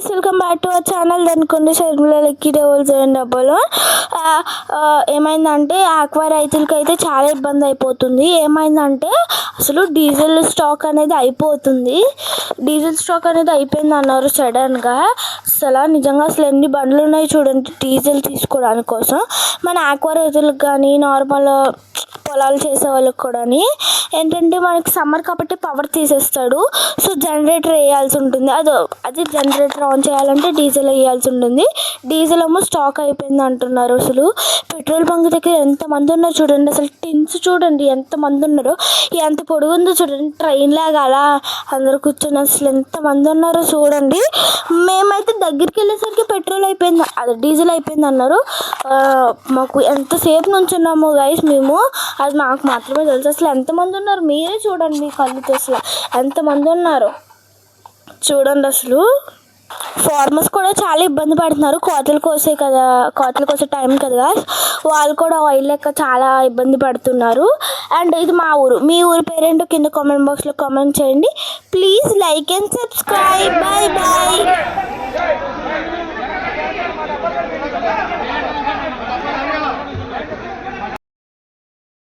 Welcome back to our channel అనుకోండి షర్మిలకి డబ్బులు ఏమైందంటే ఆక్వా రైతులకి అయితే చాలా ఇబ్బంది అయిపోతుంది. ఏమైందంటే అసలు డీజిల్ స్టాక్ అనేది అయిపోతుంది. డీజిల్ స్టాక్ అనేది అయిపోయింది అన్నారు సడన్గా. అసలు నిజంగా అసలు ఎన్ని బండ్లు ఉన్నాయి చూడండి డీజిల్ తీసుకోవడానికి కోసం. మన ఆక్వా రైతులకు కానీ నార్మల్ పొలాలు చేసే వాళ్ళకి కూడా ఏంటంటే మనకి సమ్మర్ కాబట్టి పవర్ తీసేస్తాడు. సో జనరేటర్ వేయాల్సి ఉంటుంది. అది జనరేటర్ ఆన్ చేయాలంటే డీజిల్ వేయాల్సి ఉంటుంది. డీజిల్ ఏమో స్టాక్ అయిపోయింది అంటున్నారు. అసలు పెట్రోల్ బంక్ దగ్గర ఎంతమంది ఉన్నారు చూడండి. అసలు టిన్స్ చూడండి ఎంతమంది ఉన్నారో. ఎంత పొడుగు ఉందో చూడండి, ట్రైన్ లాగా అలా అందరూ కూర్చొని అసలు ఎంతమంది ఉన్నారో చూడండి. మేమైతే దగ్గరికి వెళ్ళేసరికి పెట్రోల్ అయిపోయింది, అది డీజిల్ అయిపోయింది అన్నారు. మాకు ఎంతసేపు నుంచి ఉన్నాము గైస్ మేము, అది మాకు మాత్రమే తెలుసు. అసలు ఎంతమంది ఉన్నారు మీరే చూడండి, మీ కళ్ళుతో అసలు ఎంతమంది ఉన్నారు చూడండి. అసలు ఫార్మర్స్ కూడా చాలా ఇబ్బంది పడుతున్నారు. కోతలు కోసే టైం కదా, వాళ్ళు కూడా ఆయిల్ లెక్క చాలా ఇబ్బంది పడుతున్నారు. అండ్ ఇది మా ఊరు. మీ ఊరి పేరేంటో కింద కామెంట్ బాక్స్లో కామెంట్ చేయండి. Please like and subscribe. Bye bye.